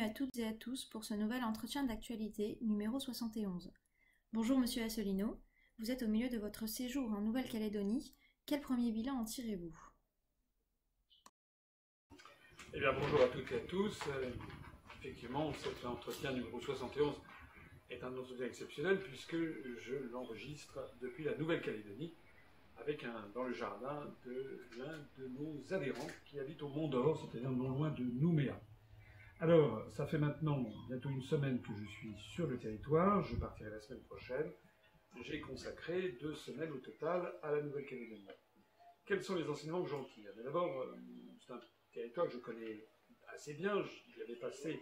à toutes et à tous pour ce nouvel entretien d'actualité numéro 71. Bonjour Monsieur Asselineau, vous êtes au milieu de votre séjour en Nouvelle-Calédonie. Quel premier bilan en tirez-vous? Eh bien, bonjour à toutes et à tous. Effectivement, cet entretien numéro 71 est un entretien exceptionnel puisque je l'enregistre depuis la Nouvelle-Calédonie avec dans le jardin de l'un de nos adhérents qui habite au Mont d'Or, c'est-à-dire non loin de Nouméa. Alors, ça fait maintenant bientôt une semaine que je suis sur le territoire, je partirai la semaine prochaine. J'ai consacré 2 semaines au total à la Nouvelle-Calédonie. Quels sont les enseignements que j'en tire? D'abord, c'est un territoire que je connais assez bien. J'y avais passé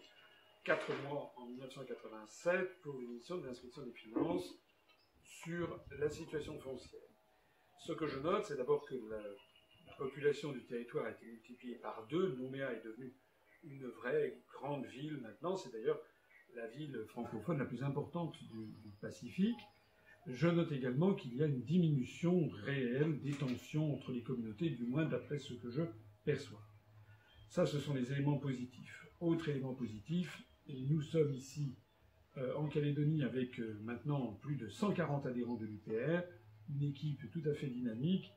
4 mois en 1987 pour une mission de l'inspection des finances sur la situation foncière. Ce que je note, c'est d'abord que la population du territoire a été multipliée par 2. Nouméa est devenue une vraie grande ville maintenant. C'est d'ailleurs la ville francophone la plus importante du Pacifique. Je note également qu'il y a une diminution réelle des tensions entre les communautés, du moins d'après ce que je perçois. Ça, ce sont les éléments positifs. Autre élément positif, nous sommes ici en Calédonie avec maintenant plus de 140 adhérents de l'UPR, une équipe tout à fait dynamique,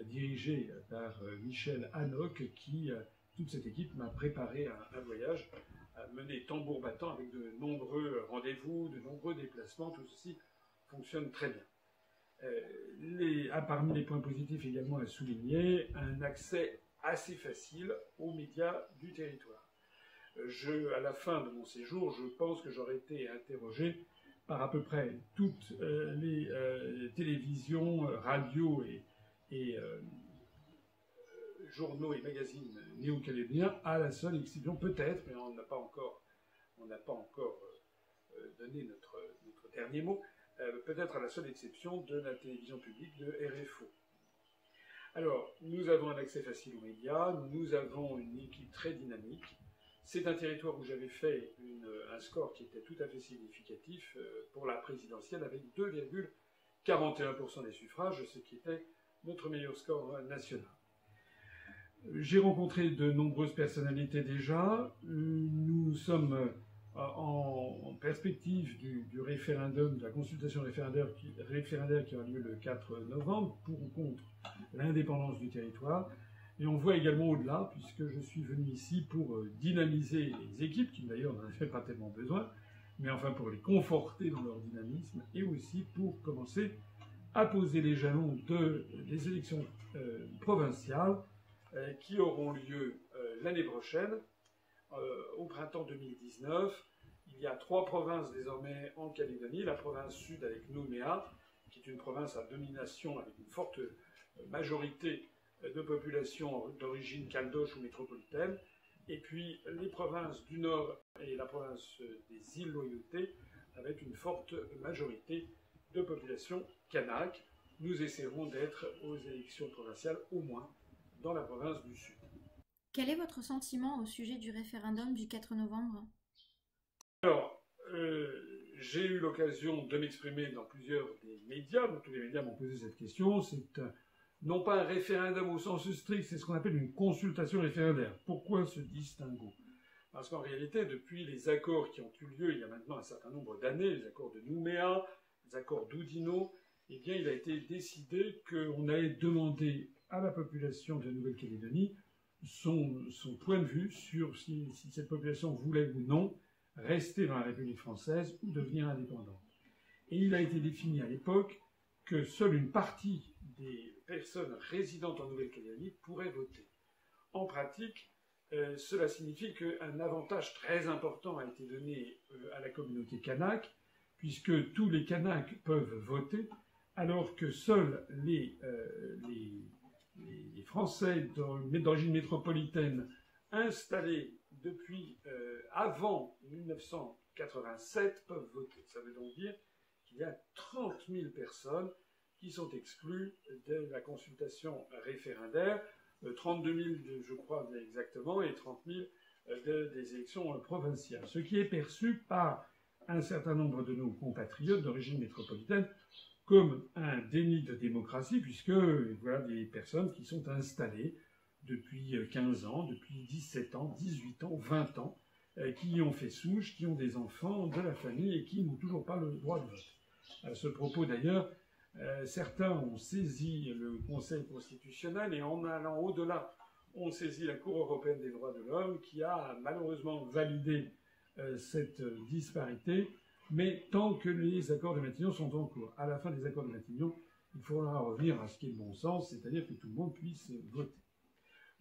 dirigée par Michel Hanoc, qui, toute cette équipe, m'a préparé un voyage mené tambour battant avec de nombreux rendez-vous, de nombreux déplacements, tout ceci fonctionne très bien. Parmi les points positifs également à souligner, un accès assez facile aux médias du territoire. À la fin de mon séjour, je pense que j'aurais été interrogé par à peu près toutes les télévisions, radios et journaux et magazines néo-calédoniens, à la seule exception, peut-être, mais on n'a pas encore donné notre dernier mot, peut-être à la seule exception de la télévision publique de RFO. Alors, nous avons un accès facile aux médias, nous avons une équipe très dynamique. C'est un territoire où j'avais fait un score qui était tout à fait significatif pour la présidentielle, avec 2,41% des suffrages, ce qui était notre meilleur score national. J'ai rencontré de nombreuses personnalités déjà. Nous sommes en perspective du référendum, de la consultation référendaire qui aura lieu le 4 novembre, pour ou contre l'indépendance du territoire. Et on voit également au-delà, puisque je suis venu ici pour dynamiser les équipes, qui d'ailleurs n'en avaient pas tellement besoin, mais enfin pour les conforter dans leur dynamisme, et aussi pour commencer à poser les jalons des élections provinciales qui auront lieu l'année prochaine, au printemps 2019. Il y a 3 provinces désormais en Calédonie. La province sud avec Nouméa, qui est une province à domination avec une forte majorité de population d'origine caldoche ou métropolitaine. Et puis les provinces du nord et la province des îles Loyauté, avec une forte majorité de population kanak. Nous essaierons d'être aux élections provinciales au moins dans la province du sud. Quel est votre sentiment au sujet du référendum du 4 novembre? Alors, j'ai eu l'occasion de m'exprimer dans plusieurs des médias. Tous les médias m'ont posé cette question. C'est non pas un référendum au sens strict, c'est ce qu'on appelle une consultation référendaire. Pourquoi ce distinguo? Parce qu'en réalité, depuis les accords qui ont eu lieu il y a maintenant un certain nombre d'années, les accords de Nouméa, les accords d'Oudinot, eh bien, il a été décidé qu'on allait demander à la population de la Nouvelle-Calédonie son point de vue sur si cette population voulait ou non rester dans la République française ou devenir indépendante. Et il a été défini à l'époque que seule une partie des personnes résidentes en Nouvelle-Calédonie pourraient voter. En pratique, cela signifie qu'un avantage très important a été donné à la communauté kanak, puisque tous les kanaks peuvent voter, alors que seuls les Français d'origine métropolitaine installés depuis avant 1987 peuvent voter. Ça veut donc dire qu'il y a 30 000 personnes qui sont exclues de la consultation référendaire, 32 000 je crois exactement, et 30 000 des élections provinciales. Ce qui est perçu par un certain nombre de nos compatriotes d'origine métropolitaine comme un déni de démocratie, puisque voilà des personnes qui sont installées depuis 15 ans, depuis 17 ans, 18 ans, 20 ans, qui y ont fait souche, qui ont des enfants, de la famille et qui n'ont toujours pas le droit de vote. À ce propos d'ailleurs, certains ont saisi le Conseil constitutionnel et en allant au-delà, ont saisi la Cour européenne des droits de l'homme qui a malheureusement validé cette disparité, mais tant que les accords de Matignon sont en cours. À la fin des accords de Matignon, il faudra revenir à ce qui est le bon sens, c'est-à-dire que tout le monde puisse voter.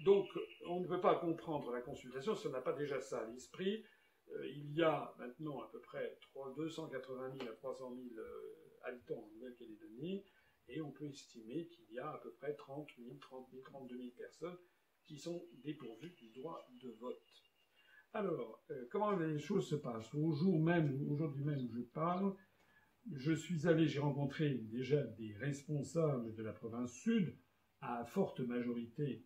Donc, on ne peut pas comprendre la consultation si on n'a pas déjà ça à l'esprit. Il y a maintenant à peu près 280 000 à 300 000 habitants en Nouvelle-Calédonie, et on peut estimer qu'il y a à peu près 30 000, 32 000 personnes qui sont dépourvues du droit de vote. Alors, comment les choses se passent? Aujourd'hui même où je parle, j'ai rencontré déjà des responsables de la province sud, à forte majorité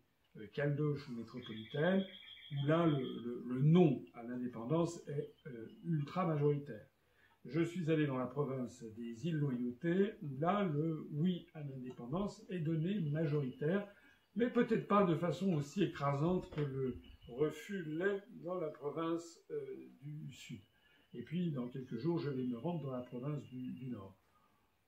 caldoche ou métropolitaine, où là, le non à l'indépendance est ultra majoritaire. Je suis allé dans la province des îles Loyauté, où là, le oui à l'indépendance est donné majoritaire, mais peut-être pas de façon aussi écrasante que le refus l'est dans la province du Sud. Et puis, dans quelques jours, je vais me rendre dans la province du Nord.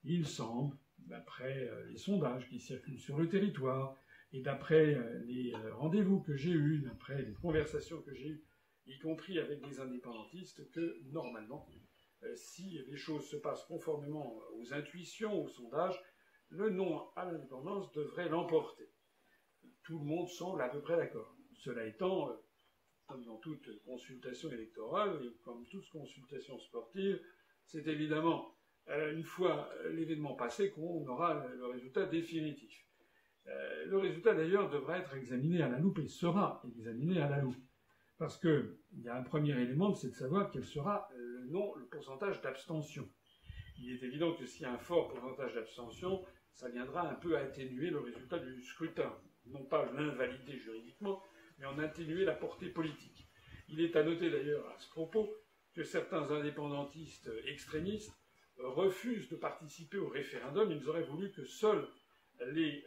Il semble, d'après les sondages qui circulent sur le territoire, et d'après les rendez-vous que j'ai eus, d'après les conversations que j'ai eues, y compris avec des indépendantistes, que normalement, si les choses se passent conformément aux intuitions, aux sondages, le non à l'indépendance devrait l'emporter. Tout le monde semble à peu près d'accord. Cela étant, comme dans toute consultation électorale, et comme toute consultation sportive, c'est évidemment, une fois l'événement passé, qu'on aura le résultat définitif. Le résultat, d'ailleurs, devra être examiné à la loupe, et sera examiné à la loupe. Parce qu'il y a un premier élément, c'est de savoir quel sera le pourcentage d'abstention. Il est évident que s'il y a un fort pourcentage d'abstention, ça viendra un peu atténuer le résultat du scrutin. Non pas l'invalider juridiquement, mais en atténuer la portée politique. Il est à noter d'ailleurs à ce propos que certains indépendantistes extrémistes refusent de participer au référendum. Ils auraient voulu que seuls les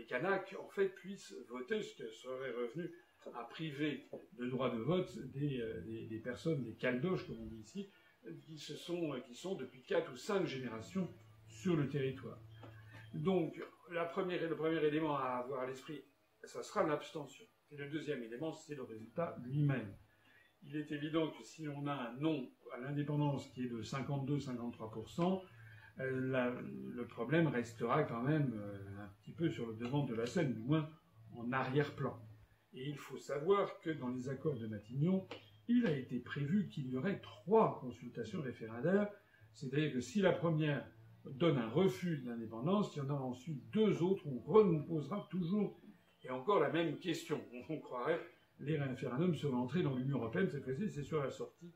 Kanaks, en fait, puissent voter, ce qui serait revenu à priver de droit de vote des personnes, des caldoches, comme on dit ici, qui sont depuis 4 ou 5 générations sur le territoire. Donc, le premier élément à avoir à l'esprit, ça sera l'abstention. Et le deuxième élément, c'est le résultat lui-même. Il est évident que si on a un non à l'indépendance qui est de 52-53%, le problème restera quand même un petit peu sur le devant de la scène, du moins en arrière-plan. Et il faut savoir que dans les accords de Matignon, il a été prévu qu'il y aurait 3 consultations référendaires, c'est-à-dire que si la première donne un refus de l'indépendance, il y en a ensuite 2 autres où on reposera toujours et encore la même question. On croirait les référendums sur l'entrée dans l'Union européenne, cette fois-ci c'est sur la sortie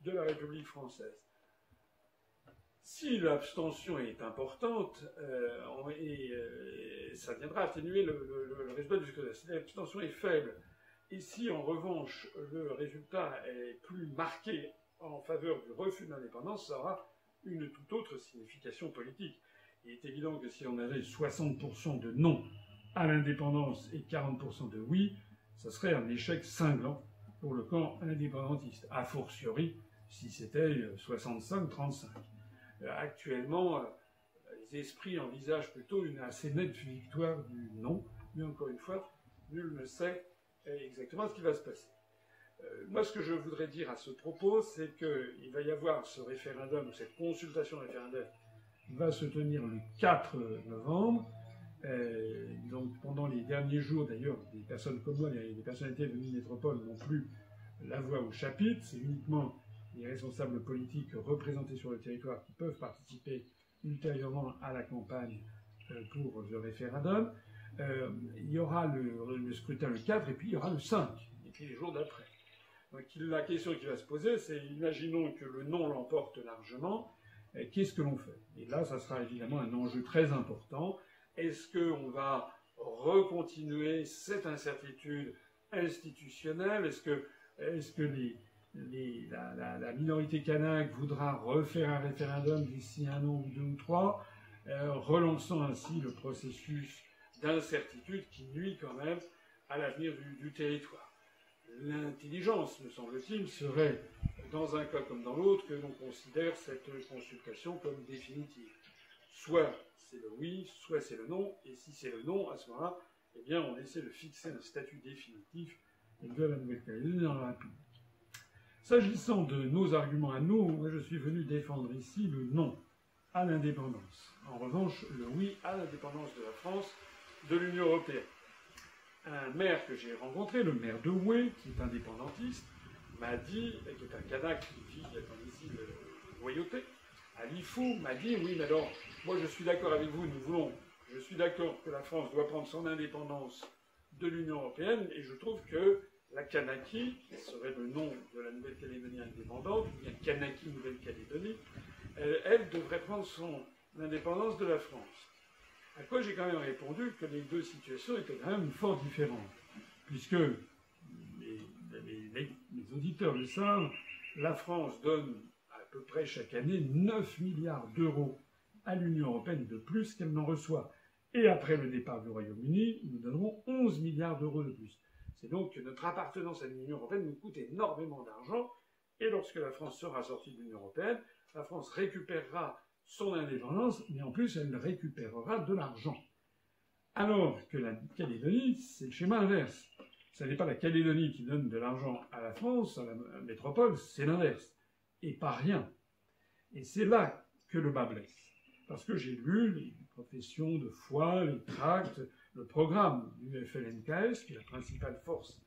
de la République française. Si l'abstention est importante, ça viendra atténuer le résultat du scrutin. Si l'abstention est faible, et si en revanche le résultat est plus marqué en faveur du refus de l'indépendance, ça aura une toute autre signification politique. Il est évident que si on avait 60% de non à l'indépendance et 40% de oui, ça serait un échec cinglant pour le camp indépendantiste, a fortiori si c'était 65-35. Actuellement, les esprits envisagent plutôt une assez nette victoire du non, mais encore une fois, nul ne sait exactement ce qui va se passer. Moi, ce que je voudrais dire à ce propos, c'est qu'il va y avoir ce référendum, cette consultation référendaire va se tenir le 4 novembre. Donc, pendant les derniers jours, d'ailleurs, des personnes comme moi, les personnalités venues de métropole n'ont plus la voix au chapitre. C'est uniquement les responsables politiques représentés sur le territoire qui peuvent participer ultérieurement à la campagne pour le référendum. Il y aura le scrutin le 4 et puis il y aura le 5, et puis les jours d'après. Donc la question qui va se poser, c'est imaginons que le non l'emporte largement, qu'est-ce que l'on fait? Et là, ça sera évidemment un enjeu très important. Est-ce qu'on va recontinuer cette incertitude institutionnelle? Est-ce que la minorité kanak voudra refaire un référendum d'ici 1 an ou 2 ou 3, relançant ainsi le processus d'incertitude qui nuit quand même à l'avenir du territoire? L'intelligence, me semble-t-il, serait, dans un cas comme dans l'autre, que l'on considère cette consultation comme définitive. Soit c'est le oui, soit c'est le non, et si c'est le non, à ce moment-là, eh bien, on essaie de fixer un statut définitif de la Nouvelle-Calédonie dans la République. S'agissant de nos arguments à nous, moi je suis venu défendre ici le non à l'indépendance. En revanche, le oui à l'indépendance de la France de l'Union européenne. Un maire que j'ai rencontré, le maire de Houé, qui est indépendantiste, m'a dit, qui est un Kanak qui vit dans les îles Loyauté, à Lifou, m'a dit, oui, mais alors, moi je suis d'accord avec vous, je suis d'accord que la France doit prendre son indépendance de l'Union européenne, et je trouve que la Kanaki, qui serait le nom de la Nouvelle-Calédonie indépendante, ou bien Kanaki Nouvelle-Calédonie, elle devrait prendre son indépendance de la France. À quoi j'ai quand même répondu que les deux situations étaient quand même fort différentes, puisque les auditeurs le savent, la France donne à peu près chaque année 9 milliards d'euros à l'Union européenne de plus qu'elle n'en reçoit. Et après le départ du Royaume-Uni, nous donnerons 11 milliards d'euros de plus. C'est donc que notre appartenance à l'Union européenne nous coûte énormément d'argent, et lorsque la France sera sortie de l'Union européenne, la France récupérera son indépendance, mais en plus elle récupérera de l'argent. Alors que la Calédonie, c'est le schéma inverse. Ce n'est pas la Calédonie qui donne de l'argent à la France, à la métropole, c'est l'inverse. Et pas rien. Et c'est là que le bas blesse. Parce que j'ai lu les professions de foi, les tracts, le programme du FLNKS, qui est la principale force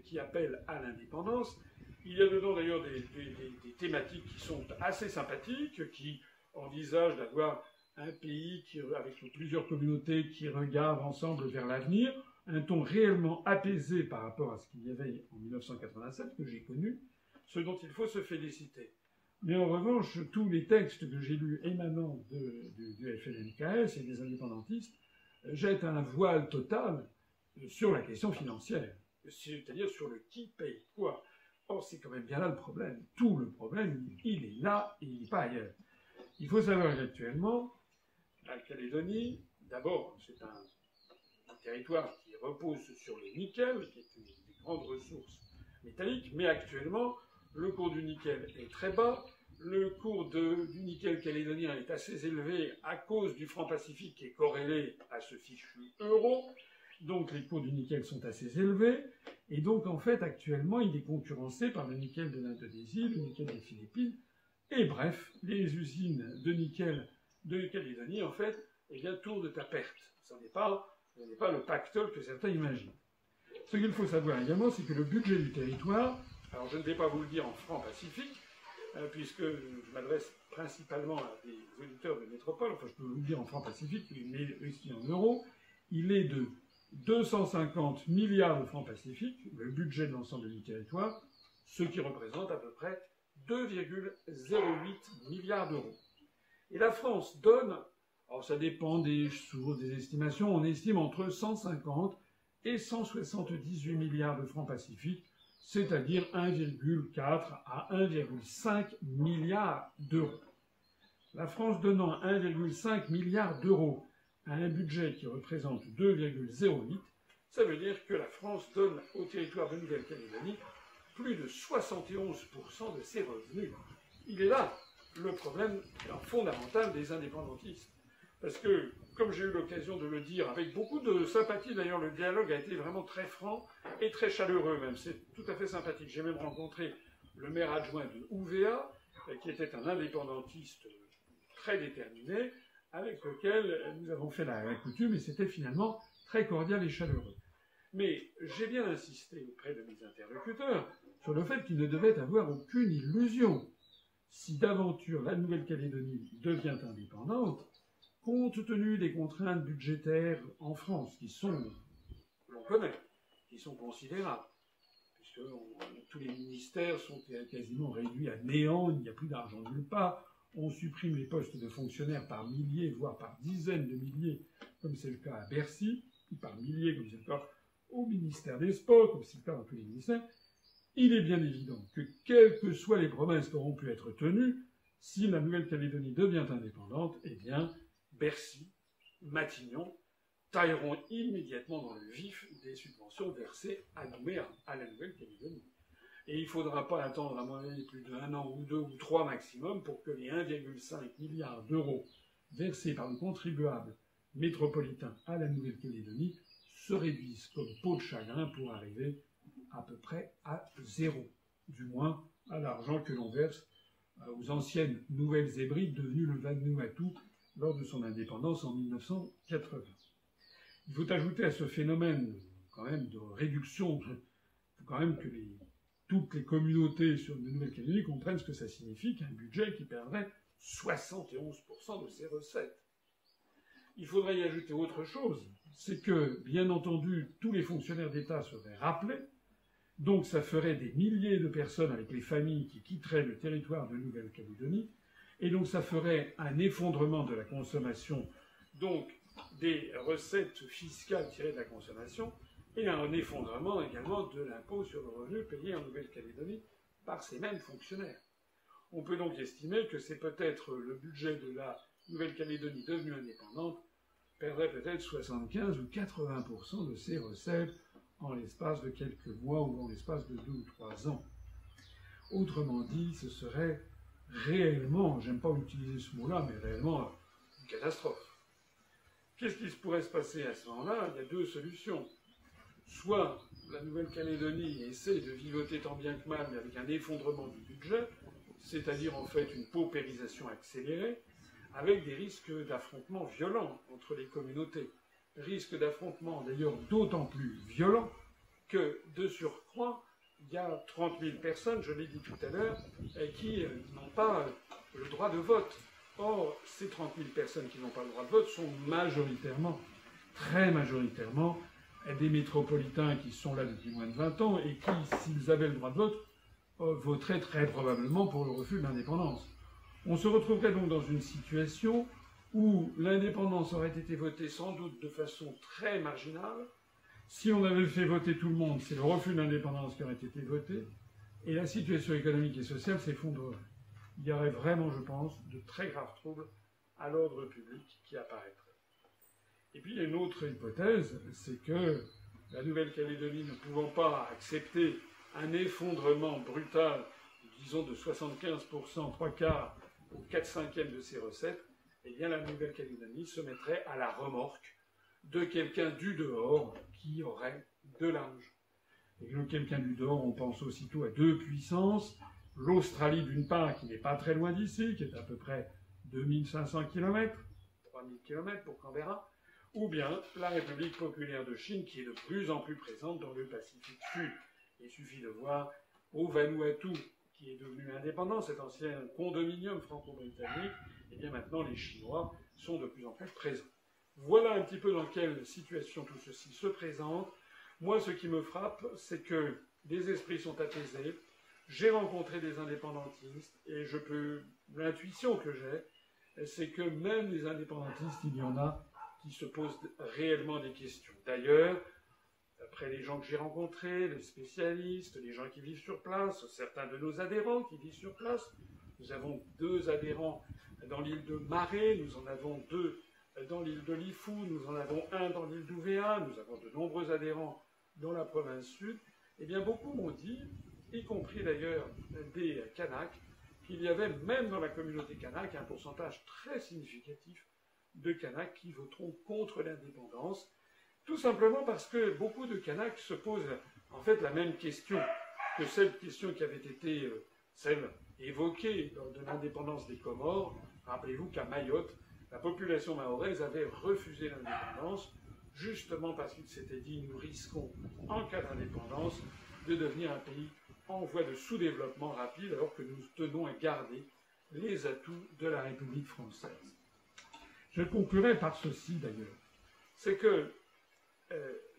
qui appelle à l'indépendance. Il y a dedans d'ailleurs des thématiques qui sont assez sympathiques, qui envisagent d'avoir un pays avec plusieurs communautés qui regardent ensemble vers l'avenir, un ton réellement apaisé par rapport à ce qu'il y avait en 1987, que j'ai connu, ce dont il faut se féliciter. Mais en revanche, tous les textes que j'ai lus émanant du FLNKS et des indépendantistes jettent un voile total sur la question financière, c'est-à-dire sur le qui paye quoi. Or, c'est quand même bien là le problème. Tout le problème, il est là et il n'est pas ailleurs. Il faut savoir qu'actuellement, la Calédonie, d'abord, c'est un territoire qui repose sur le nickel, qui est une des grandes ressources métalliques, mais actuellement, le cours du nickel est très bas, le cours du nickel calédonien est assez élevé à cause du franc Pacifique qui est corrélé à ce fichu euro, donc les cours du nickel sont assez élevés, et donc en fait, actuellement, il est concurrencé par le nickel de l'Indonésie, le nickel des Philippines, et bref, les usines de nickel de Calédonie, en fait, eh bien, tournent à perte. Ce n'est pas le pactole que certains imaginent. Ce qu'il faut savoir également, c'est que le budget du territoire, alors je ne vais pas vous le dire en francs pacifiques, puisque je m'adresse principalement à des auditeurs de métropole, enfin je peux vous le dire en francs pacifiques, mais aussi en euros, il est de 250 milliards de francs pacifiques, le budget de l'ensemble du territoire, ce qui représente à peu près 2,08 milliards d'euros. Et la France donne, alors ça dépend des estimations, on estime entre 150 et 178 milliards de francs pacifiques, c'est-à-dire 1,4 à 1,5 milliard d'euros. La France donnant 1,5 milliard d'euros à un budget qui représente 2,08, ça veut dire que la France donne au territoire de Nouvelle-Calédonie plus de 71% de ses revenus. Il est là le problème fondamental des indépendantistes. Parce que, comme j'ai eu l'occasion de le dire, avec beaucoup de sympathie, d'ailleurs le dialogue a été vraiment très franc et très chaleureux même, c'est tout à fait sympathique. J'ai même rencontré le maire adjoint de Ouvéa, qui était un indépendantiste très déterminé, avec lequel nous avons fait la coutume, et c'était finalement très cordial et chaleureux. Mais j'ai bien insisté auprès de mes interlocuteurs sur le fait qu'ils ne devaient avoir aucune illusion. Si d'aventure la Nouvelle-Calédonie devient indépendante, compte tenu des contraintes budgétaires en France, qui sont, l'on connaît, qui sont considérables, puisque tous les ministères sont quasiment réduits à néant, il n'y a plus d'argent nulle part, on supprime les postes de fonctionnaires par milliers, voire par dizaines de milliers, comme c'est le cas à Bercy, ou par milliers, comme c'est le cas au ministère des Sports, comme c'est le cas dans tous les ministères, il est bien évident que, quelles que soient les promesses qui auront pu être tenues, si la Nouvelle-Calédonie devient indépendante, eh bien, Bercy, Matignon, tailleront immédiatement dans le vif des subventions versées à Nouméa, à la Nouvelle-Calédonie. Et il ne faudra pas attendre, à mon avis, plus d'un an ou deux ou trois maximum pour que les 1,5 milliard d'euros versés par le contribuable métropolitain à la Nouvelle-Calédonie se réduisent comme peau de chagrin pour arriver à peu près à zéro, du moins à l'argent que l'on verse aux anciennes Nouvelles Hébrides devenues le Vanuatu lors de son indépendance en 1980. Il faut ajouter à ce phénomène quand même de réduction, il faut quand même que toutes les communautés sur la Nouvelle-Calédonie comprennent ce que ça signifie qu'un budget qui perdrait 71% de ses recettes. Il faudrait y ajouter autre chose, c'est que, bien entendu, tous les fonctionnaires d'État seraient rappelés, donc ça ferait des milliers de personnes avec les familles qui quitteraient le territoire de Nouvelle-Calédonie, et donc ça ferait un effondrement de la consommation, donc des recettes fiscales tirées de la consommation, et un effondrement également de l'impôt sur le revenu payé en Nouvelle-Calédonie par ces mêmes fonctionnaires. On peut donc estimer que c'est peut-être le budget de la Nouvelle-Calédonie devenue indépendante perdrait peut-être 75 ou 80% de ses recettes en l'espace de quelques mois ou en l'espace de 2 ou 3 ans. Autrement dit, ce serait réellement, j'aime pas utiliser ce mot-là, mais réellement une catastrophe. Qu'est-ce qui pourrait se passer à ce moment-là? Il y a deux solutions. Soit la Nouvelle-Calédonie essaie de vivoter tant bien que mal, mais avec un effondrement du budget, c'est-à-dire en fait une paupérisation accélérée, avec des risques d'affrontements violents entre les communautés. Risques d'affrontements d'ailleurs d'autant plus violents que, de surcroît, il y a 30 000 personnes, je l'ai dit tout à l'heure, qui n'ont pas le droit de vote. Or, ces 30 000 personnes qui n'ont pas le droit de vote sont majoritairement, très majoritairement, des métropolitains qui sont là depuis moins de 20 ans et qui, s'ils avaient le droit de vote, voteraient très probablement pour le refus de l'indépendance. On se retrouverait donc dans une situation où l'indépendance aurait été votée sans doute de façon très marginale. Si on avait fait voter tout le monde, c'est le refus de l'indépendance qui aurait été voté, et la situation économique et sociale s'effondrerait. Il y aurait vraiment, je pense, de très graves troubles à l'ordre public qui apparaîtraient. Et puis il y a une autre hypothèse, c'est que la Nouvelle-Calédonie ne pouvant pas accepter un effondrement brutal, disons de 75%, 3/4 ou 4/5 de ses recettes, eh bien la Nouvelle-Calédonie se mettrait à la remorque de quelqu'un du dehors qui aurait de l'argent. Et le quelqu'un du dehors, on pense aussitôt à deux puissances, l'Australie d'une part, qui n'est pas très loin d'ici, qui est à peu près 2500 km, 3000 km pour Canberra, ou bien la République populaire de Chine, qui est de plus en plus présente dans le Pacifique Sud. Il suffit de voir au Vanuatu, qui est devenu indépendant, cet ancien condominium franco-britannique, et bien maintenant les Chinois sont de plus en plus présents. Voilà un petit peu dans quelle situation tout ceci se présente. Moi, ce qui me frappe, c'est que des esprits sont apaisés. J'ai rencontré des indépendantistes, et l'intuition que j'ai, c'est que même les indépendantistes, il y en a qui se posent réellement des questions. D'ailleurs, d'après les gens que j'ai rencontrés, les spécialistes, les gens qui vivent sur place, certains de nos adhérents qui vivent sur place, nous avons 2 adhérents dans l'île de Marais, nous en avons 2 dans l'île de Lifou, nous en avons 1 dans l'île d'Ouvéa, nous avons de nombreux adhérents dans la province sud. Eh bien, beaucoup m'ont dit, y compris d'ailleurs des Kanaks, qu'il y avait même dans la communauté kanak un pourcentage très significatif de Kanaks qui voteront contre l'indépendance, tout simplement parce que beaucoup de Kanaks se posent en fait la même question que cette question qui avait été celle évoquée lors de l'indépendance des Comores. Rappelez-vous qu'à Mayotte, la population mahoraise avait refusé l'indépendance, justement parce qu'il s'était dit nous risquons, en cas d'indépendance, de devenir un pays en voie de sous-développement rapide, alors que nous tenons à garder les atouts de la République française. Je conclurai par ceci d'ailleurs, c'est que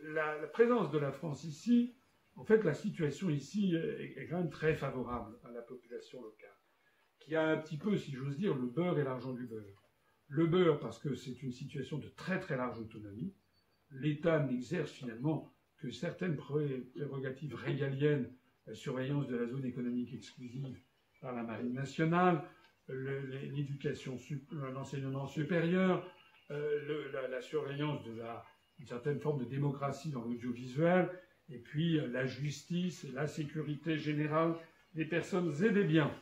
la présence de la France ici, en fait la situation ici est quand même très favorable à la population locale, qui a un petit peu, si j'ose dire, le beurre et l'argent du beurre. Le beurre parce que c'est une situation de très très large autonomie. L'État n'exerce finalement que certaines prérogatives régaliennes, la surveillance de la zone économique exclusive par la Marine nationale, l'éducation, l'enseignement supérieur, la surveillance de une certaine forme de démocratie dans l'audiovisuel, et puis la justice et la sécurité générale des personnes et des biens,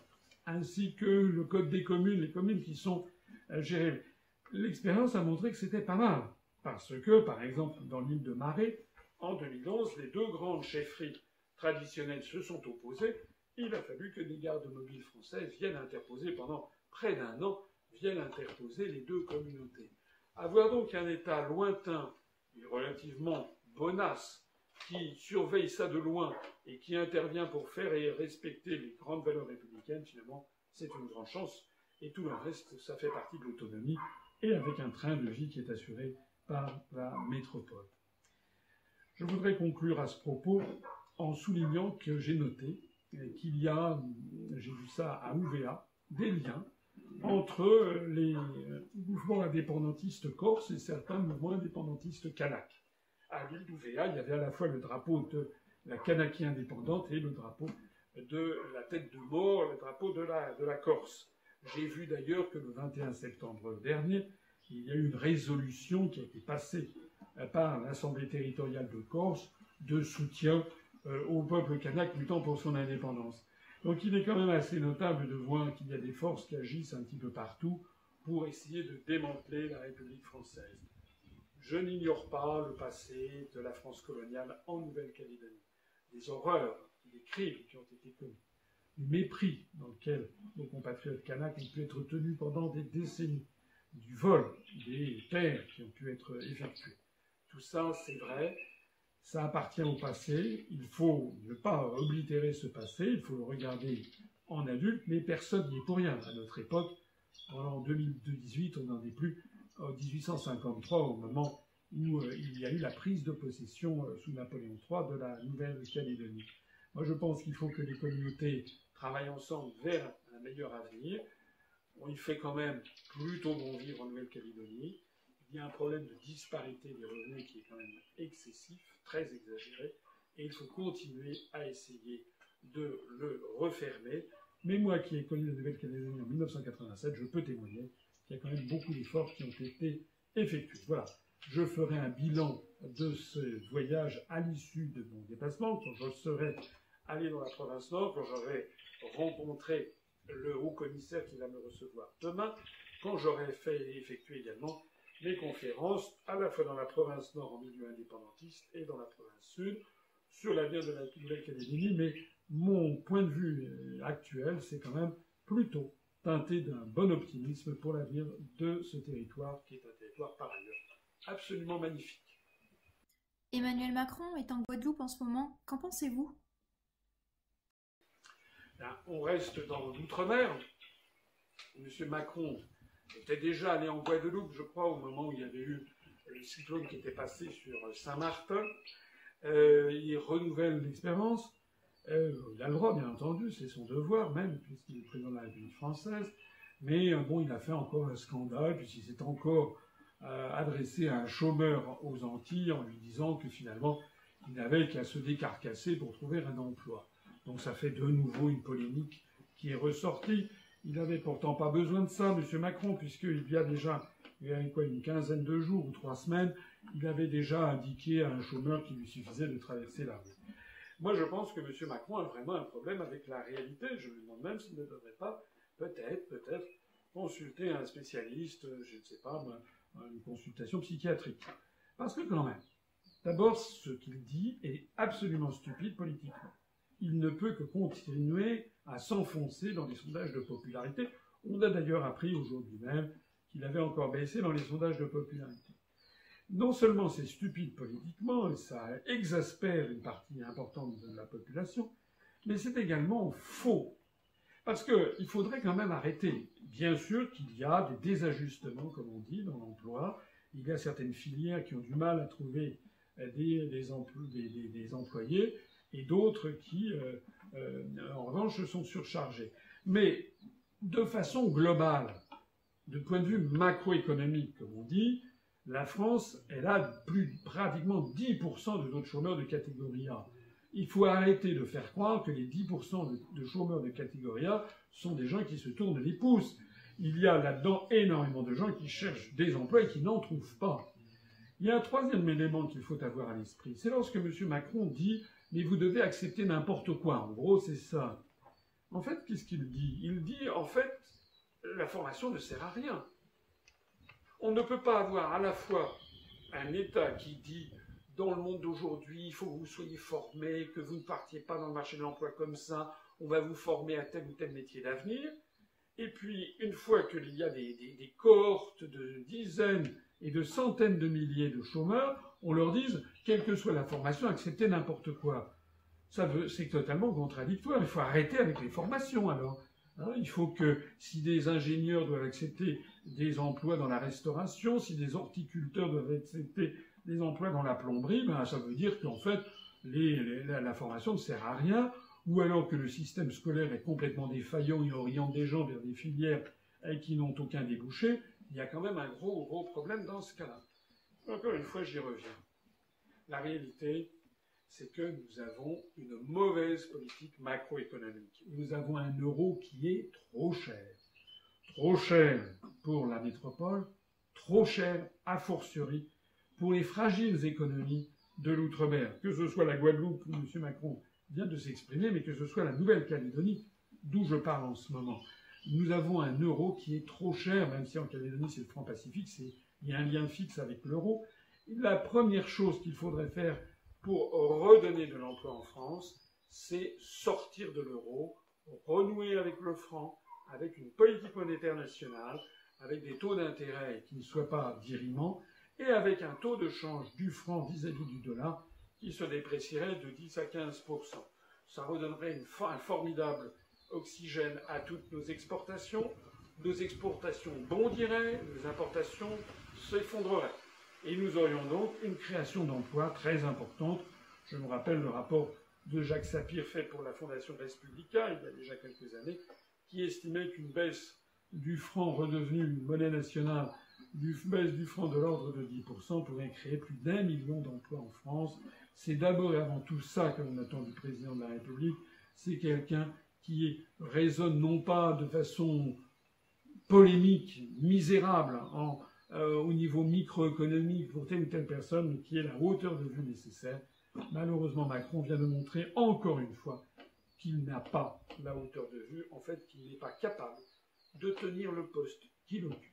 ainsi que le code des communes, les communes qui sont gérées. L'expérience a montré que c'était pas mal, parce que, par exemple, dans l'île de Marais, en 2011, les deux grandes chefferies traditionnelles se sont opposées. Il a fallu que des gardes mobiles françaises viennent interposer pendant près d'un an, viennent interposer les deux communautés. Avoir donc un État lointain et relativement bonasse qui surveille ça de loin et qui intervient pour faire et respecter les grandes valeurs républicaines, finalement, c'est une grande chance. Et tout le reste, ça fait partie de l'autonomie et avec un train de vie qui est assuré par la métropole. Je voudrais conclure à ce propos en soulignant que j'ai noté qu'il y a, j'ai vu ça à Ouvéa, des liens entre les mouvements indépendantistes corses et certains mouvements indépendantistes kanaks. À l'île d'Ouvéa, il y avait à la fois le drapeau de la Kanakie indépendante et le drapeau de la tête de mort, le drapeau de la Corse. J'ai vu d'ailleurs que le 21 septembre dernier, il y a eu une résolution qui a été passée par l'Assemblée territoriale de Corse de soutien au peuple kanak luttant pour son indépendance. Donc il est quand même assez notable de voir qu'il y a des forces qui agissent un petit peu partout pour essayer de démanteler la République française. Je n'ignore pas le passé de la France coloniale en Nouvelle-Calédonie, des horreurs, des crimes qui ont été commis, du mépris dans lequel nos compatriotes kanaks ont pu être tenus pendant des décennies, du vol des terres qui ont pu être effectuées. Tout ça, c'est vrai, ça appartient au passé, il faut ne pas oblitérer ce passé, il faut le regarder en adulte, mais personne n'y est pour rien. À notre époque, en 2018, on n'en est plus en 1853, au moment où il y a eu la prise de possession sous Napoléon III de la Nouvelle-Calédonie. Moi, je pense qu'il faut que les communautés travaillent ensemble vers un meilleur avenir. On y fait quand même plutôt bon vivre en Nouvelle-Calédonie. Il y a un problème de disparité des revenus qui est quand même excessif, très exagéré, et il faut continuer à essayer de le refermer. Mais moi qui ai connu la Nouvelle-Calédonie en 1987, je peux témoigner qu'il y a quand même beaucoup d'efforts qui ont été effectués. Voilà, je ferai un bilan de ce voyage à l'issue de mon déplacement, quand je serai allé dans la province Nord, quand j'aurai rencontré le haut-commissaire qui va me recevoir demain, quand j'aurai fait et effectué également les conférences, à la fois dans la province Nord en milieu indépendantiste et dans la province Sud, sur l'avenir de la Nouvelle-Calédonie, mais mon point de vue actuel, c'est quand même plutôt teinté d'un bon optimisme pour l'avenir de ce territoire, qui est un territoire par ailleurs absolument magnifique. Emmanuel Macron est en Guadeloupe en ce moment, qu'en pensez-vous ? On reste dans l'outre-mer. M. Macron était déjà allé en Guadeloupe, je crois, au moment où il y avait eu le cyclone qui était passé sur Saint-Martin. Il renouvelle l'expérience. Il a le droit, bien entendu, c'est son devoir même, puisqu'il est président de la République française. Mais bon, il a fait encore un scandale, puisqu'il s'est encore adressé à un chômeur aux Antilles en lui disant que finalement, il n'avait qu'à se décarcasser pour trouver un emploi. Donc ça fait de nouveau une polémique qui est ressortie. Il n'avait pourtant pas besoin de ça, M. Macron, puisqu'il y a déjà une quinzaine de jours ou 3 semaines, il avait déjà indiqué à un chômeur qu'il lui suffisait de traverser la rue. Moi, je pense que M. Macron a vraiment un problème avec la réalité. Je me demande même s'il ne devrait pas, peut-être, consulter un spécialiste, je ne sais pas, une consultation psychiatrique. Parce que quand même, d'abord, ce qu'il dit est absolument stupide politiquement. Il ne peut que continuer à s'enfoncer dans les sondages de popularité. On a d'ailleurs appris aujourd'hui même qu'il avait encore baissé dans les sondages de popularité. Non seulement c'est stupide politiquement, et ça exaspère une partie importante de la population, mais c'est également faux. Parce qu'il faudrait quand même arrêter. Bien sûr qu'il y a des désajustements, comme on dit, dans l'emploi. Il y a certaines filières qui ont du mal à trouver des employés, et d'autres qui, en revanche, sont surchargés. Mais de façon globale, de point de vue macroéconomique, comme on dit, la France, elle a pratiquement 10% de notre chômeurs de catégorie A. Il faut arrêter de faire croire que les 10% de chômeurs de catégorie A sont des gens qui se tournent les pouces. Il y a là-dedans énormément de gens qui cherchent des emplois et qui n'en trouvent pas. Il y a un troisième élément qu'il faut avoir à l'esprit. C'est lorsque M. Macron dit « mais vous devez accepter n'importe quoi ». En gros, c'est ça. En fait, qu'est-ce qu'il dit? Il dit, en fait, la formation ne sert à rien. On ne peut pas avoir à la fois un État qui dit « dans le monde d'aujourd'hui, il faut que vous soyez formés, que vous ne partiez pas dans le marché de l'emploi comme ça, on va vous former à tel ou tel métier d'avenir ». Et puis, une fois qu'il y a des cohortes de dizaines et de centaines de milliers de chômeurs, on leur dise, quelle que soit la formation, acceptez n'importe quoi. C'est totalement contradictoire. Il faut arrêter avec les formations, alors. Hein, il faut que, si des ingénieurs doivent accepter des emplois dans la restauration, si des horticulteurs doivent accepter des emplois dans la plomberie, ben, ça veut dire qu'en fait, la formation ne sert à rien, ou alors que le système scolaire est complètement défaillant et oriente des gens vers des filières qui n'ont aucun débouché. Il y a quand même un gros problème dans ce cas-là. Encore une fois, j'y reviens. La réalité, c'est que nous avons une mauvaise politique macroéconomique. Nous avons un euro qui est trop cher. Trop cher pour la métropole, trop cher, a fortiori, pour les fragiles économies de l'outre-mer. Que ce soit la Guadeloupe, où M. Macron vient de s'exprimer, mais que ce soit la Nouvelle-Calédonie, d'où je parle en ce moment. Nous avons un euro qui est trop cher, même si en Calédonie c'est le franc pacifique, il y a un lien fixe avec l'euro. La première chose qu'il faudrait faire pour redonner de l'emploi en France, c'est sortir de l'euro, renouer avec le franc, avec une politique monétaire nationale, avec des taux d'intérêt qui ne soient pas dirimants, et avec un taux de change du franc vis-à-vis du dollar qui se déprécierait de 10 à 15%. Ça redonnerait un formidable oxygène à toutes nos exportations bondiraient, nos importations s'effondreraient. Et nous aurions donc une création d'emplois très importante. Je me rappelle le rapport de Jacques Sapir fait pour la Fondation Res Publica, il y a déjà quelques années, qui estimait qu'une baisse du franc redevenu une monnaie nationale, baisse du franc de l'ordre de 10% pourrait créer plus d'1 million d'emplois en France. C'est d'abord et avant tout ça que l'on attend du président de la République. C'est quelqu'un qui raisonne non pas de façon polémique, misérable, au niveau microéconomique pour telle ou telle personne, mais qui est la hauteur de vue nécessaire. Malheureusement, Macron vient de montrer encore une fois qu'il n'a pas la hauteur de vue, en fait qu'il n'est pas capable de tenir le poste qu'il occupe.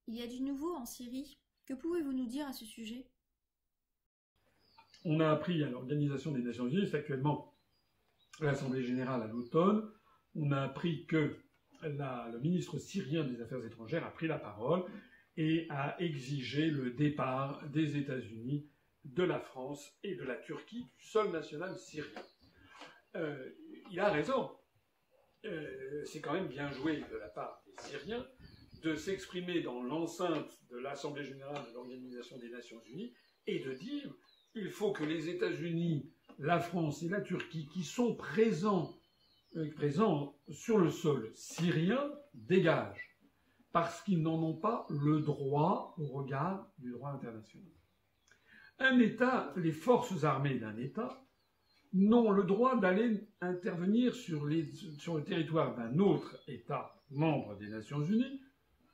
Il y a du nouveau en Syrie. Que pouvez-vous nous dire à ce sujet? On a appris à l'Organisation des Nations Unies, c'est actuellement l'Assemblée générale à l'automne, on a appris que le ministre syrien des Affaires étrangères a pris la parole et a exigé le départ des États-Unis, de la France et de la Turquie du sol national syrien. Il a raison. C'est quand même bien joué de la part des Syriens de s'exprimer dans l'enceinte de l'Assemblée générale de l'Organisation des Nations Unies et de dire il faut que les États-Unis, la France et la Turquie, qui sont présents sur le sol syrien, dégagent, parce qu'ils n'en ont pas le droit au regard du droit international. Un État, les forces armées d'un État, n'ont le droit d'aller intervenir sur le territoire d'un autre État membre des Nations Unies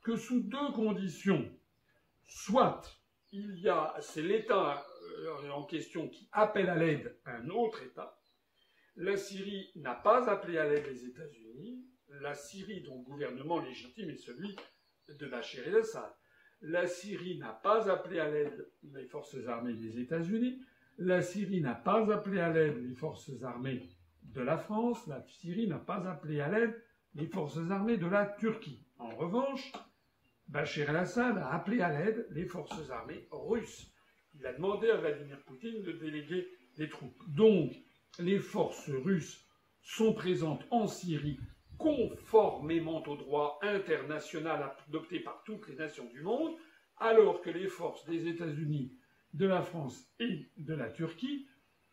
que sous deux conditions. Soit c'est l'État en question qui appelle à l'aide un autre État. La Syrie n'a pas appelé à l'aide les États-Unis. La Syrie, dont le gouvernement légitime est celui de Bachar el-Assad. La Syrie n'a pas appelé à l'aide les forces armées des États-Unis. La Syrie n'a pas appelé à l'aide les forces armées de la France. La Syrie n'a pas appelé à l'aide les forces armées de la Turquie. En revanche, Bachar el-Assad a appelé à l'aide les forces armées russes. Il a demandé à Vladimir Poutine de déléguer des troupes. Donc, les forces russes sont présentes en Syrie conformément au droit international adopté par toutes les nations du monde, alors que les forces des États-Unis, de la France et de la Turquie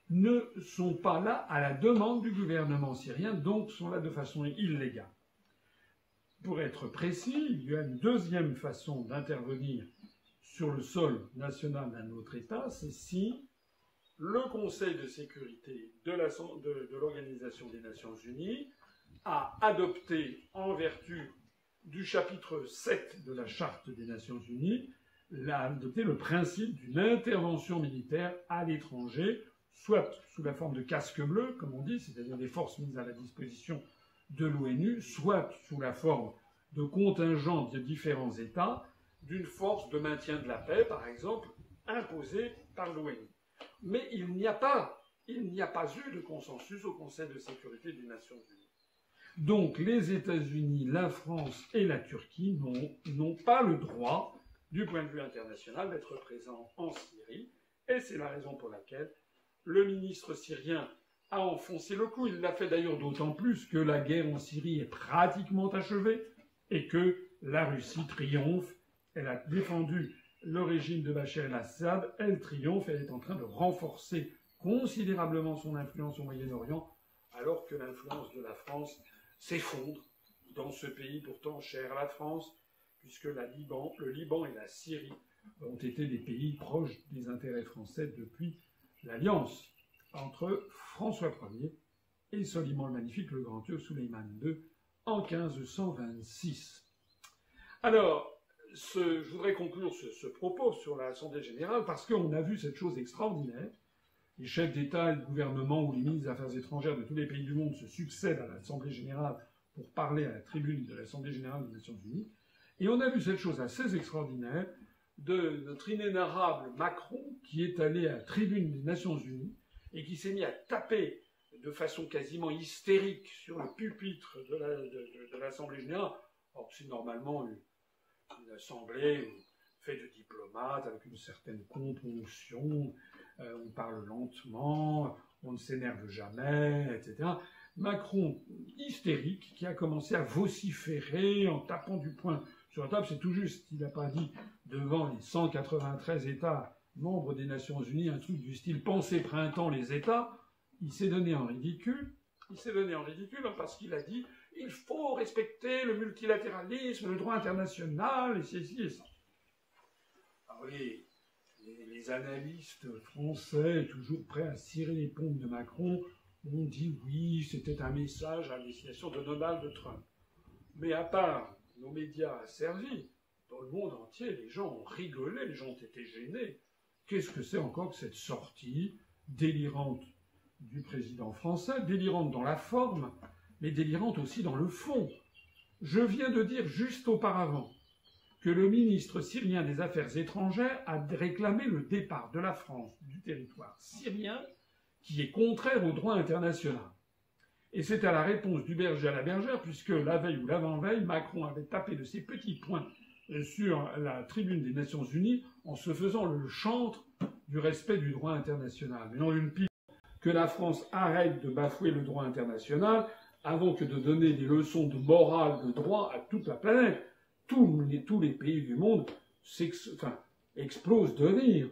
ne sont pas là à la demande du gouvernement syrien, donc sont là de façon illégale. Pour être précis, il y a une deuxième façon d'intervenir sur le sol national d'un autre État, c'est si le Conseil de sécurité de l'Organisation des Nations Unies a adopté, en vertu du chapitre 7 de la Charte des Nations Unies, adopté le principe d'une intervention militaire à l'étranger, soit sous la forme de casques bleus, comme on dit, c'est-à-dire des forces mises à la disposition de l'ONU, soit sous la forme de contingents de différents États, d'une force de maintien de la paix, par exemple, imposée par l'ONU. Mais il n'y a pas eu de consensus au Conseil de sécurité des Nations Unies. Donc les États-Unis, la France et la Turquie n'ont pas le droit, du point de vue international, d'être présents en Syrie, et c'est la raison pour laquelle le ministre syrien a enfoncé le clou. Il l'a fait d'ailleurs d'autant plus que la guerre en Syrie est pratiquement achevée et que la Russie triomphe. Elle a défendu le régime de Bachar el-Assad, elle triomphe, elle est en train de renforcer considérablement son influence au Moyen-Orient, alors que l'influence de la France s'effondre dans ce pays pourtant cher à la France, puisque le Liban et la Syrie ont été des pays proches des intérêts français depuis l'alliance entre François Ier et Soliman le Magnifique, le grand-Turc Suleiman II, en 1526. Alors, je voudrais conclure ce propos sur l'Assemblée générale parce qu'on a vu cette chose extraordinaire. Les chefs d'État et de gouvernement ou les ministres des Affaires étrangères de tous les pays du monde se succèdent à l'Assemblée générale pour parler à la tribune de l'Assemblée générale des Nations unies. Et on a vu cette chose assez extraordinaire de notre inénarrable Macron qui est allé à la tribune des Nations unies et qui s'est mis à taper de façon quasiment hystérique sur le pupitre de l'Assemblée générale. Or, c'est normalement une assemblée faite de diplomates avec une certaine componction, on parle lentement, on ne s'énerve jamais, etc. Macron, hystérique, qui a commencé à vociférer en tapant du poing sur la table, c'est tout juste, il n'a pas dit devant les 193 États membres des Nations Unies un truc du style « Pensez printemps les États », il s'est donné en ridicule, parce qu'il a dit « Il faut respecter le multilatéralisme, le droit international, et ceci et ça ». Alors les analystes français, toujours prêts à cirer les pompes de Macron, ont dit oui, c'était un message à destination de Donald Trump. Mais à part nos médias asservis, dans le monde entier, les gens ont rigolé, les gens ont été gênés. Qu'est-ce que c'est encore que cette sortie délirante du président français, délirante dans la forme, mais délirante aussi dans le fond? Je viens de dire juste auparavant que le ministre syrien des Affaires étrangères a réclamé le départ de la France du territoire syrien, qui est contraire au droit international. Et c'est à la réponse du berger à la bergère, puisque la veille ou l'avant-veille, Macron avait tapé de ses petits poings sur la tribune des Nations Unies en se faisant le chantre du respect du droit international. Mais non une pire que la France arrête de bafouer le droit international avant que de donner des leçons de morale, de droit à toute la planète. Tous les pays du monde explosent de rire.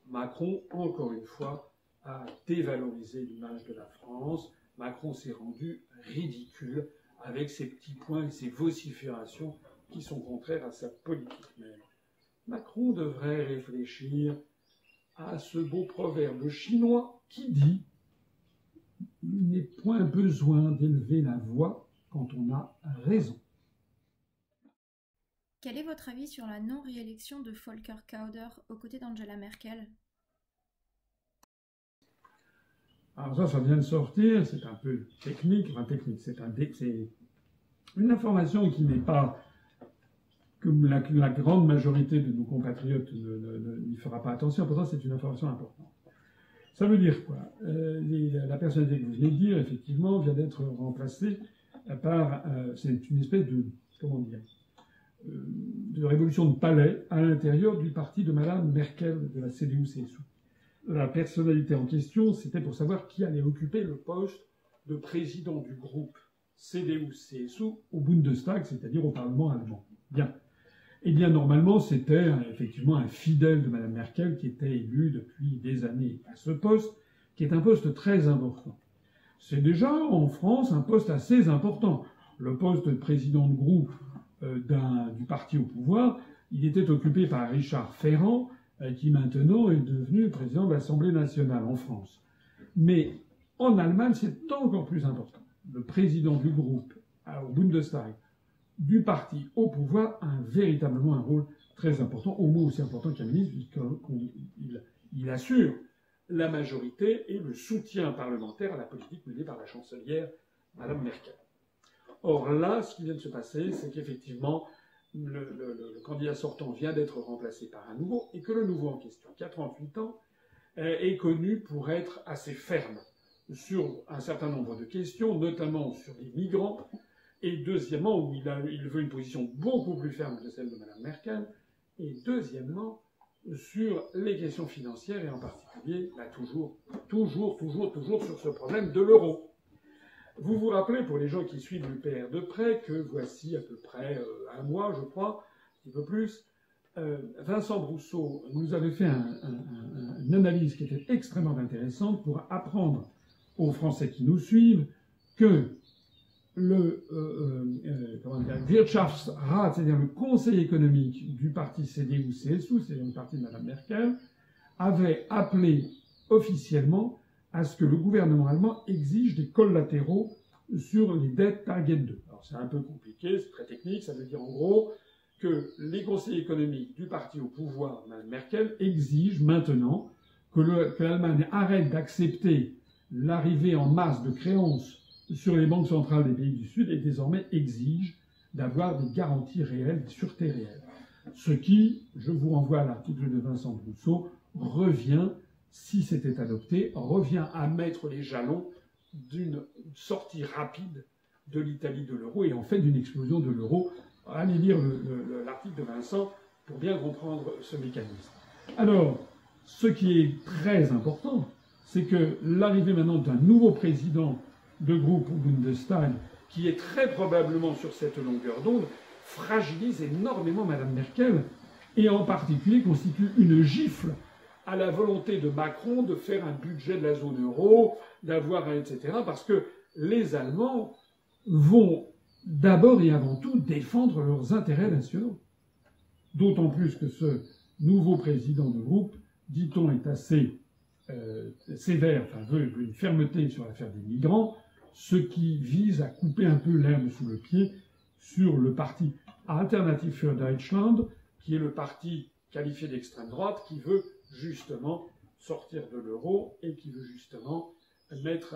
Macron, encore une fois, a dévalorisé l'image de la France. Macron s'est rendu ridicule avec ses petits points et ses vociférations qui sont contraires à sa politique même. Macron devrait réfléchir à ce beau proverbe chinois qui dit « Il n'est point besoin d'élever la voix quand on a raison ». Quel est votre avis sur la non-réélection de Volker Kauder aux côtés d'Angela Merkel? Alors ça vient de sortir, c'est un peu technique, c'est une information qui n'est pas, comme la grande majorité de nos compatriotes n'y fera pas attention, pourtant c'est une information importante. Ça veut dire quoi? La personnalité que vous venez de dire, effectivement, vient d'être remplacée par, c'est une espèce de, comment dire, de révolution de palais à l'intérieur du parti de Madame Merkel de la CDU-CSU. La personnalité en question, c'était pour savoir qui allait occuper le poste de président du groupe CDU-CSU au Bundestag, c'est-à-dire au Parlement allemand. Bien. Eh bien, normalement, c'était effectivement un fidèle de Madame Merkel qui était élu depuis des années à ce poste, qui est un poste très important. C'est déjà, en France, un poste assez important. Le poste de président de groupe du parti au pouvoir, il était occupé par Richard Ferrand, qui maintenant est devenu président de l'Assemblée nationale en France. Mais en Allemagne, c'est encore plus important. Le président du groupe au Bundestag, du parti au pouvoir, a véritablement un rôle très important, au moins aussi important qu'un ministre, puisqu'il assure la majorité et le soutien parlementaire à la politique menée par la chancelière, Madame Merkel. Or là, ce qui vient de se passer, c'est qu'effectivement, le candidat sortant vient d'être remplacé par un nouveau, et que le nouveau en question, qui a 38 ans, est connu pour être assez ferme sur un certain nombre de questions, notamment sur les migrants, et deuxièmement, où il veut une position beaucoup plus ferme que celle de Mme Merkel, et deuxièmement, sur les questions financières, et en particulier, là, toujours sur ce problème de l'euro. Vous vous rappelez, pour les gens qui suivent l'UPR de près, que voici à peu près un mois, je crois, un petit peu plus, Vincent Brousseau nous avait fait une analyse qui était extrêmement intéressante pour apprendre aux Français qui nous suivent que le Wirtschaftsrat, c'est-à-dire le conseil économique du parti CDU-CSU, c'est-à-dire le parti de Mme Merkel, avait appelé officiellement à ce que le gouvernement allemand exige des collatéraux sur les dettes Target 2. Alors c'est un peu compliqué, c'est très technique, ça veut dire en gros que les conseillers économiques du parti au pouvoir, Mme Merkel, exigent maintenant que l'Allemagne arrête d'accepter l'arrivée en masse de créances sur les banques centrales des pays du Sud et désormais exige d'avoir des garanties réelles, des sûretés réelles. Ce qui, je vous renvoie à l'article de Vincent Brousseau, revient, si c'était adopté, revient à mettre les jalons d'une sortie rapide de l'Italie de l'euro et en fait d'une explosion de l'euro. Allez lire l'article de Vincent pour bien comprendre ce mécanisme. Alors, ce qui est très important, c'est que l'arrivée maintenant d'un nouveau président de groupe au Bundestag, qui est très probablement sur cette longueur d'onde, fragilise énormément Mme Merkel et en particulier constitue une gifle à la volonté de Macron de faire un budget de la zone euro, d'avoir etc. Parce que les Allemands vont d'abord et avant tout défendre leurs intérêts nationaux. D'autant plus que ce nouveau président de groupe, dit-on, est assez sévère, enfin veut une fermeté sur l'affaire des migrants, ce qui vise à couper un peu l'herbe sous le pied sur le parti Alternative für Deutschland, qui est le parti qualifié d'extrême droite, qui veut justement sortir de l'euro et qui veut justement mettre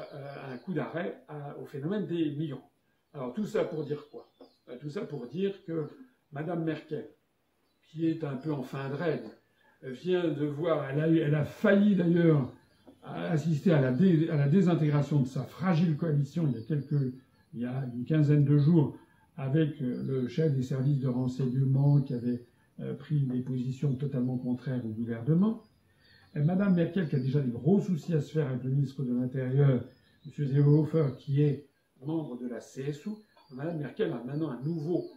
un coup d'arrêt au phénomène des migrants. Alors tout ça pour dire quoi? Tout ça pour dire que Mme Merkel, qui est un peu en fin de règne, vient de voir, elle a failli d'ailleurs assister à la désintégration de sa fragile coalition il y a une quinzaine de jours avec le chef des services de renseignement qui avait pris des positions totalement contraires au gouvernement. Et Mme Merkel, qui a déjà des gros soucis à se faire avec le ministre de l'Intérieur, M. Seehofer, qui est membre de la CSU, Mme Merkel a maintenant un nouveau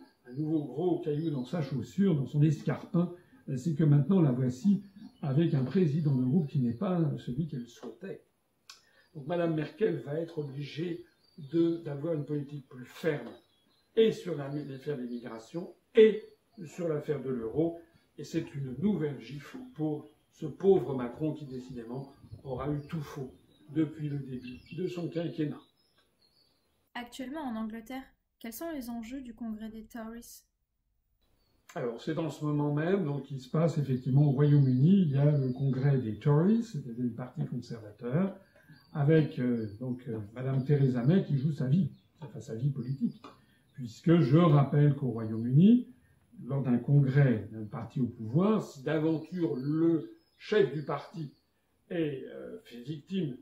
gros caillou dans sa chaussure, dans son escarpin, c'est que maintenant la voici avec un président de groupe qui n'est pas celui qu'elle souhaitait. Donc Mme Merkel va être obligée d'avoir une politique plus ferme, et sur l'affaire des migrations, et sur l'affaire de l'euro, et c'est une nouvelle gifle pour ce pauvre Macron qui, décidément, aura eu tout faux depuis le début de son quinquennat. Actuellement, en Angleterre, quels sont les enjeux du congrès des Tories ? Alors, c'est dans ce moment même, donc, il se passe effectivement au Royaume-Uni, il y a le congrès des Tories, c'est-à-dire du Parti conservateur, avec Madame Theresa May qui joue sa vie politique. Puisque je rappelle qu'au Royaume-Uni, lors d'un congrès d'un parti au pouvoir, si d'aventure le chef du parti est fait victime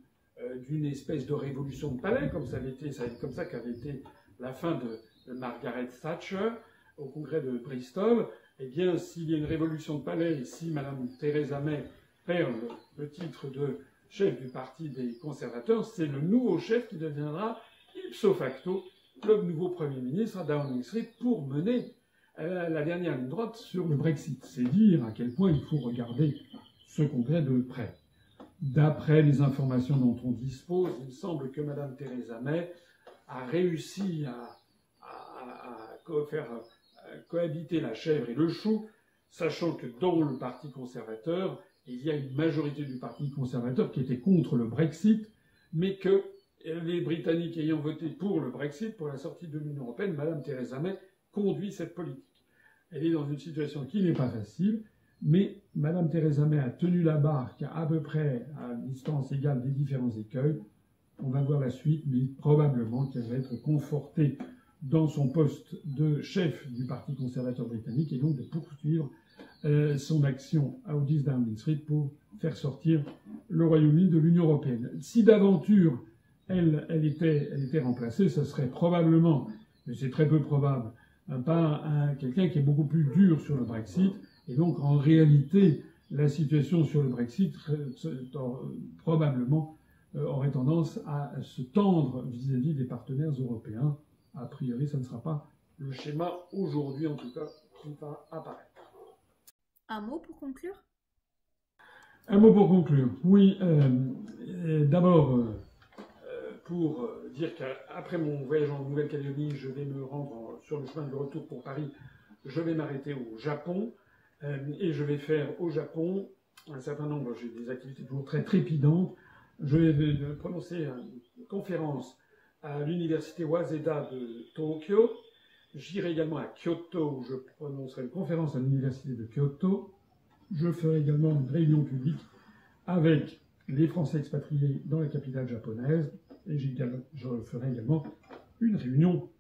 d'une espèce de révolution de palais, comme ça qu'avait été la fin de Margaret Thatcher au congrès de Bristol, eh bien, s'il y a une révolution de palais et si Mme Theresa May perd le titre de chef du parti des conservateurs, c'est le nouveau chef qui deviendra ipso facto le nouveau Premier ministre à Downing Street pour mener la dernière ligne droite sur le Brexit. C'est dire à quel point il faut regarder ce congrès de près. D'après les informations dont on dispose, il me semble que Mme Theresa May a réussi à faire cohabiter la chèvre et le chou, sachant que dans le Parti conservateur, il y a une majorité du Parti conservateur qui était contre le Brexit, mais que les Britanniques ayant voté pour le Brexit, pour la sortie de l'Union européenne, Mme Theresa May conduit cette politique. Elle est dans une situation qui n'est pas facile, mais Mme Theresa May a tenu la barque à peu près à distance égale des différents écueils. On va voir la suite, mais probablement qu'elle va être confortée dans son poste de chef du Parti conservateur britannique et donc de poursuivre son action à 10 Downing Street pour faire sortir le Royaume-Uni de l'Union européenne. Si d'aventure elle était remplacée, ce serait probablement, mais c'est très peu probable, quelqu'un qui est beaucoup plus dur sur le Brexit. Et donc, en réalité, la situation sur le Brexit probablement aurait tendance à se tendre vis-à-vis des partenaires européens. A priori, ça ne sera pas le schéma aujourd'hui, en tout cas, qui va apparaître. Un mot pour conclure ? Un mot pour conclure. Oui, d'abord, pour dire qu'après mon voyage en Nouvelle-Calédonie, je vais me rendre sur le chemin de retour pour Paris. Je vais m'arrêter au Japon et je vais faire au Japon un certain nombre, j'ai des activités toujours très trépidantes. Je vais prononcer une conférence à l'université Waseda de Tokyo. J'irai également à Kyoto où je prononcerai une conférence à l'université de Kyoto. Je ferai également une réunion publique avec les Français expatriés dans la capitale japonaise. Et je ferai également une réunion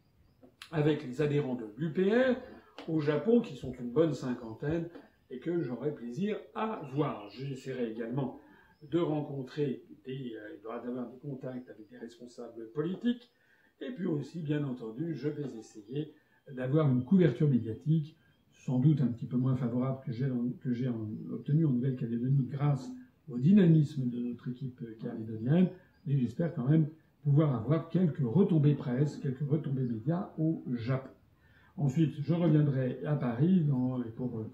avec les adhérents de l'UPR au Japon, qui sont une bonne cinquantaine, et que j'aurai plaisir à voir. J'essaierai également de rencontrer d'avoir des contacts avec des responsables politiques, et puis aussi, bien entendu, je vais essayer d'avoir une couverture médiatique, sans doute un petit peu moins favorable que j'ai obtenue en Nouvelle-Calédonie grâce au dynamisme de notre équipe calédonienne, et j'espère quand même pouvoir avoir quelques retombées presse, quelques retombées médias au Japon. Ensuite, je reviendrai à Paris pour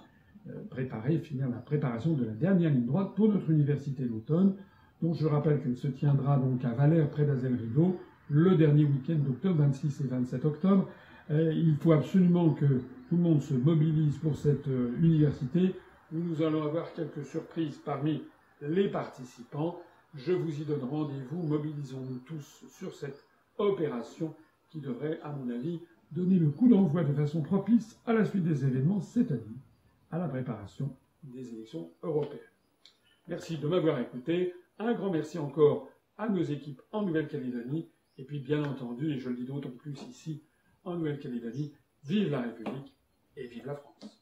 finir la préparation de la dernière ligne droite pour notre université d'automne, dont je rappelle qu'elle se tiendra donc à Valère, près d'Azel-Rideau, le dernier week-end d'octobre, 26 et 27 octobre. Il faut absolument que tout le monde se mobilise pour cette université. Nous allons avoir quelques surprises parmi les participants. Je vous y donne rendez-vous. Mobilisons-nous tous sur cette opération qui devrait, à mon avis, donner le coup d'envoi de façon propice à la suite des événements, c'est-à-dire à la préparation des élections européennes. Merci de m'avoir écouté. Un grand merci encore à nos équipes en Nouvelle-Calédonie. Et puis, bien entendu, et je le dis d'autant plus ici, en Nouvelle-Calédonie, vive la République et vive la France.